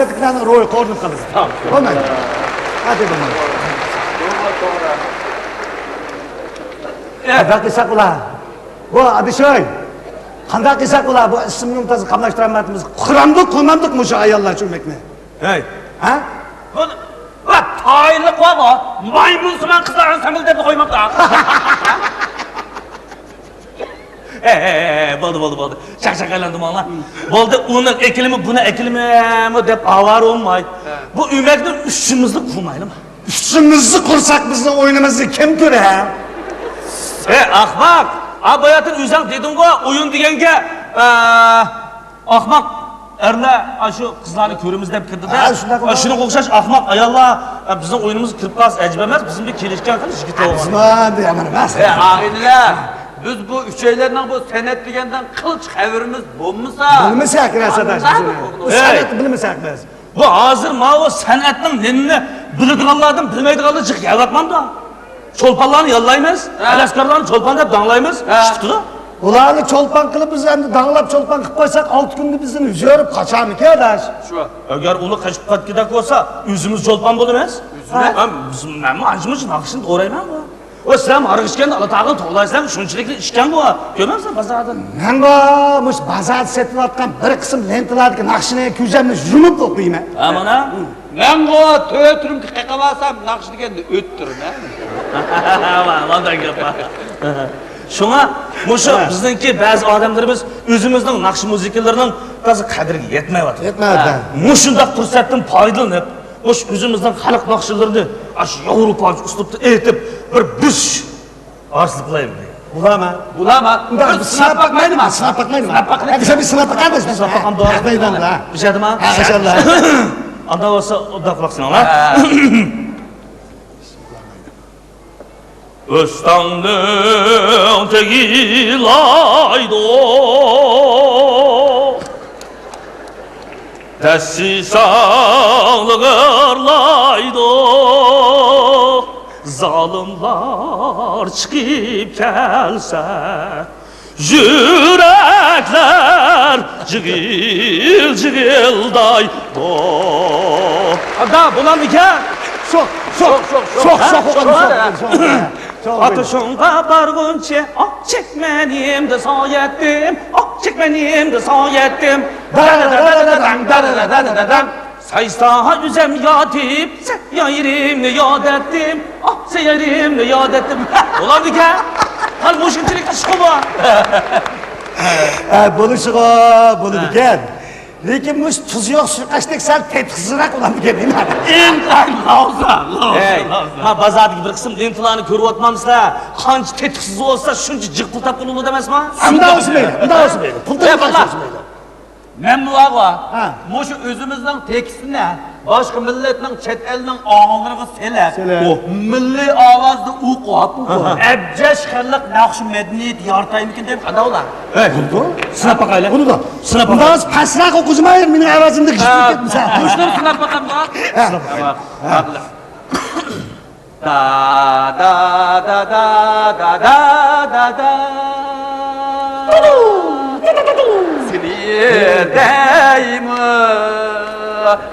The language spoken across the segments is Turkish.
rahmetliklerden roy koydum kalırsın. Tamam. Olmadı. Hadi bakalım. Qanday qilsak ular? Bu Adishoy. Qanday qilsak ular bu ismni mumtozni qamlashtiramiz. Qur'andik mushu ayollar cho'makni. Hey. Ha? Va tayinli qo'yma. Maymunsiman qizlarni samildab qo'ymabdi. Bo'ldi. Shaq-shaqaylandim ona. Bo'ldi, uni ekilimi, buni ekilimi deb avar olmay. Bu uymakni ustimizni qurmaylimi? Ustimizni qursak bizning o'yinimizni kim ko'rar? Ahmak. Abayatın üzang dedim-ku, oyun deganga ahmak erlar şu qizlarni ko'rimiz deb kirdi-da. Shuni o'xshash ahmak ayollar bizning o'yinimizga kirib qolsa ajib emas, bizning kelishgan qilish yigitlar bo'lgan. Xizmat deman emas. Ağaylar, biz bu üçeylerden bu senet degenden kılıç xabarimiz bo'lmasa. Bilmasak rasadash bizni. Sanat bilmasak biz. Bu hozir mana san'atning nimani biladiganlardan bilmaydiganlar chiqib kelayotmanda. Çolpanlarını yollaymiz, alaskarlarını çolpan deb danglaymiz. Chiqdi-da. Ularni çolpan qilib biz endi danglab çolpan qilib qo'ysak 6 kunda bizni yurib qachonki adash. Shu. Agar uni qochib ketganda bo'lsa, o'zimiz çolpan bo'lamas. Biz nima ajmish naqshini to'rayman bu. O sizlar arg'ishganda Alloh taolo to'g'laysizlar, shunchalik ishkan bu. Ko'rmaysan bozorda. Men bu mush bozor setilayotgan bir qism lentalarga naqshini ko'zimni yumib o'qiyman. Ha mana. Ben bu töğütürüm ki kakamasam nakşı degende öttürüm ha. Vallahi gap. Şuna muşu bizdeki bazı adamlarımız özümüzün nakşı müzikallarının bazı qadriga yetmayapti. Yetmayapti. Muşunda fursatdan foydalanib, muş özümüzden xalq nakşılarını aş Avrupa uslubda etib bir büş arsız qilayım. Bulama. Sinab bakmayman, sinab bakmayman. Hadi bir sinab bakarız. Sinab bakam doğru. Bir şey demem. İnşallah. Anda olsa odda qilaqsan ha. O'stanning tegilaydo Təsisağlıqırlaydo Zalimlar çıkıp kelsə Yürekler cıgıl-cıgıldaydo Ada bulan diken Çok. Atışınğa barğınca çekmenim de sayettim çekmenim de sayettim Sayısta üzem yatıp seyirimle yad ettim seyirimle yad ettim Ulan diken hal muşintilikli çıkı bu Bunu diken Lekin mush tuz yo'q suqashdek sal tetqizroq ularga nima? Entay lozza. Ha bozordagi bir qism lentalarni ko'ryapmamizlar. Qancha tetqisiz bo'lsa, shuncha jiqiltab qiluvdi emasmi? Unda o'smaydi. Pulda o'smaydi. Men bu ağa, muşu özümüzden tekisine başka milletin chet elinin ağalarına selep. Milli avazda uqat. Ebceş xalq naqşı medeniyet yartaymikin deb adavlar. Sinab bakayla. Bunu da. Sinab bakayla. Biraz pasroq o'qizmayman, mening ovozimni g'ishib ketmasa. Muşlar sinab bakalım bak. Da da da da da da da da.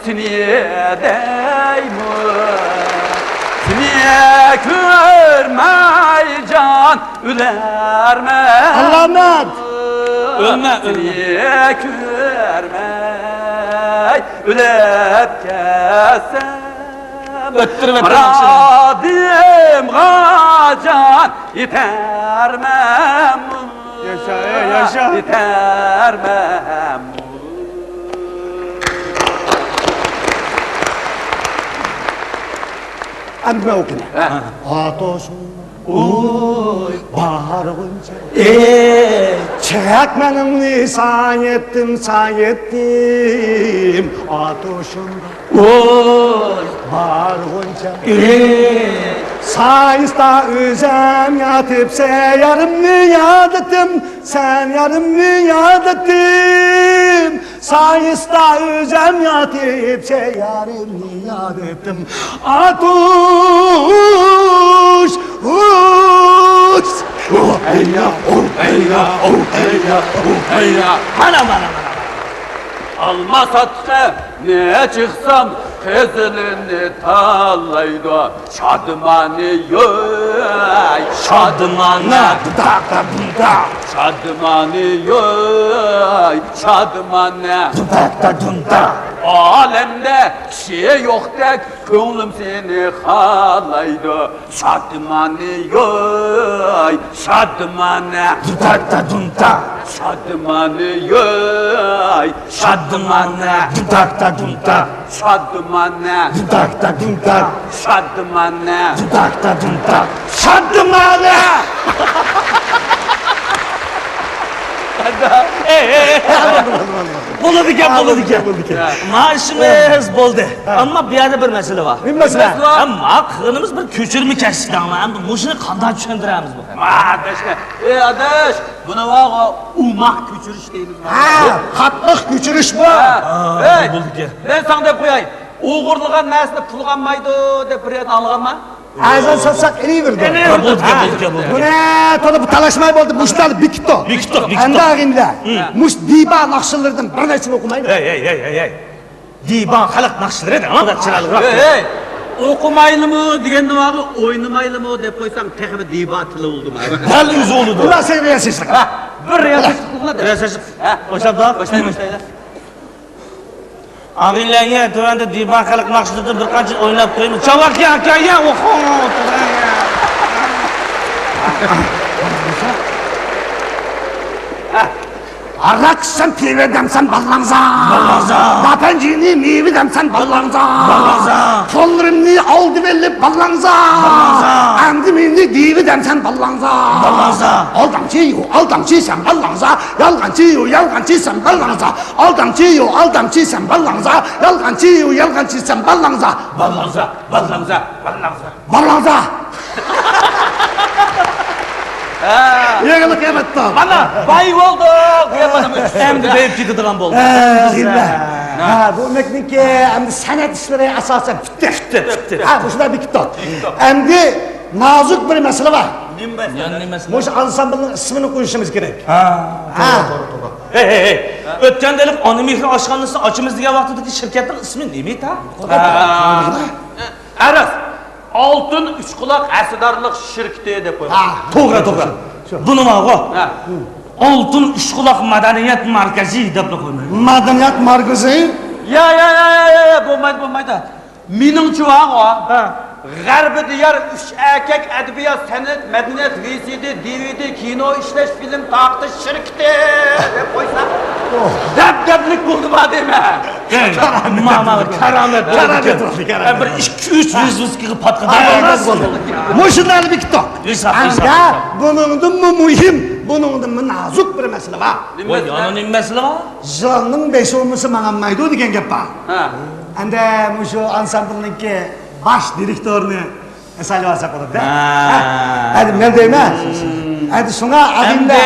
Seni görmey can ülerme Allah'ım Ölme Seni görmey ülep kesem Radim gacan itermem Yaşa. Itermem Andime okuyun. Atoşum bağırınca çekmenimni sayettim Atoşumda bağırınca Sayısta üzem yatıp yarımını yad ettim Sen yarımını yad ettim Sayısta üzem yatıp yarımını yad ettim Atuş uç Heyya, heyya, heyya, heyya Ana. alma satsam ne çıksam kızılını tallaydı şadmani yoy şadmani şadmani yoy şadmani alemde şey yok tek gönlüm seni halaydı şadmani yoy şadmani şadmani yoy şadmani şadmani şadmani Bo'ladi ekan. Maaşımız bo'ldi. Ammo bu yerda bir masala bor. Nima masala? Ammo qilganimiz bir ko'chirma kasbdanmi? Endi mushuni qanday tushuntiramiz bu? Adashlar, adash, buni vaqo umaq ko'chirish deymiz. Ha, qattiq ko'chirish bu. Hey, bo'ldi ekan. men sana deb qo'yay. O'g'irlagan narsani pulg'anmaydi deb bir yerdan olganman. Azan satsak ilaverdi. Bo'ldi ekan. Buni to'da bu talashmay bo'ldi. Mushlar bikito. Endi ag'inda. Mush diba naqshlardan bir narsani o'qimaydi. Hey. Diban xalq naqshlari da anda chiroyliroq. Hey, o'qimaylimi deganda vaqo o'ynamaylimi deb qo'ysam texmi diba tili bo'ldi. Hal o'zi oldu. Ular sen riyasizlik. Bir riyasizlik qiladi. Riyasizlik. Boshlaymiz. Ağinlarga tuvanda diban xalq naqshlarida bir qancha o'ynab qo'yamiz. Chavakka akaga o'qo. Arak sen pive demsen ballanza. Dapencini mivi demsen ballanza. Kollarını aldı belli ballanza. Andimini divi demsen ballanza. Aldamçı sen ballanza. Yalgancı sen ballanza. Aldamçı sen ballanza. Yalgancı sen ballanza. Ballanza. Yığılık emetti. Mana bay oldu. Endi deyip ketadigan bo'ldi. Ha, bu mekniki endi sanat ishlari asosan bitti. Ha, bu shular bitti. Endi nozuk bir masala bor. Nimasi? Mush ansamblening ismini qo'yishimiz kerak. To'g'ri. Hey. O'tganda ilib Onimehri oshxonasini ochamiz degan vaqtdagi shirkatning ismi nima edi? Aras. Altın üç kulak əsədarlıq şirkti deb qoyur. To'g'ri. Bu nima o'g'o? Oltin uch quloq madaniyat markazi deb qo'ymaydi. Madaniyat markazi? Ya, bo'lmaydi. Meningcha vaqo. G'arbi diyar üç erkek adabiyot, san'at, madaniyat, VCD, DVD, kino ishlash, film taqtish shirkti deb qo'ysa. Dabdablik bo'ldimi dema. Karamet. Bir 2-3 yuzga patqadan bo'ldi. Mushlarni bitti. Anga buningdan muhim, buningdan nozuk bir masala bor. Voy, yana nima masala bor? Jilning 5-o'misi manganmaydi degan gap bor. Endi mushu ansambleniki baş direktörünü esalib olsak bo'ladi-da. Hadi men deyman. Hadi shunga adinda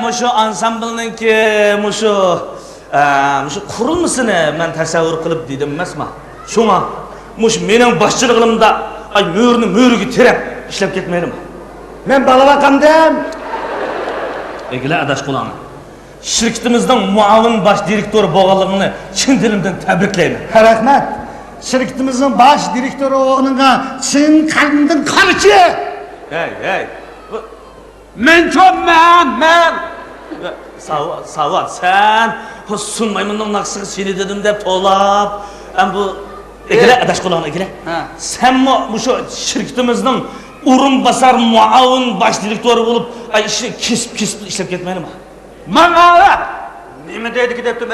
mushu ansambleniki mushu qurilmasini men tasavvur qilib dedim emasman. Shunga mening boshchiligimda mo'riga terab ishlab ketmaydimi? Men balavakamdan Egila adash qulani. Shirkatimizning muavin bosh direktori bo'lganligini chin dilimdan tabriklayman. Rahmat. Şirketimizin baş direktörü onunla chin qalbimdan qarichi. Hey. Men. Savat, sen sunmaymanın naqsiga seni dedim deb to'lab. Bu egila adash qulani egila. Sen shu shirkatimizning o'rinbosar muavin bosh direktori bo'lib, ishni kesib ishlab ketmaydimi? Mana nima deydi debdim,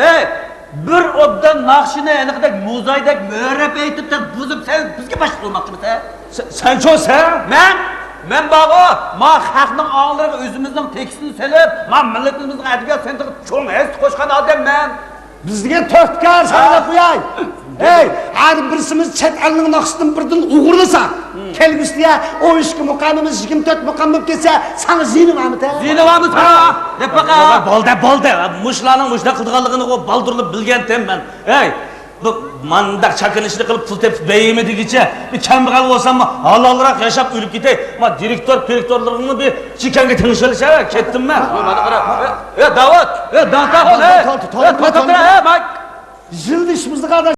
bir obdan naqshini aniqdek muzaydek mo'rab aytib buzib sen bizga bosh qilmoqchimisan? Men bog'o, xalqning og'lariga o'zimizning tekstini selib, millatimizning adabiyot sentriga cho'ng his qo'shgan odamman. Bizga 4 kar sana qo'yay. Har birsimiz chet elning naqshidan birdan o'g'irlasa, kelgusiga 12 muqamimiz 24 muqam bo'lib ketsa, sana ziynimamita? Deb baqa. Bo'ldi. Mushlarning mushlar qilganligini baldirlib bilgan temman. Bu mandak çakınışlı kılıp pul tepip beyemediğince bir kembağal olsam mı halalırak yaşap ölüp gideyim. Ama direktörlüğünü bir çikenge tanışalım. Kettim ben. Davut, Dantahol, Bak. Yıldız kardeş.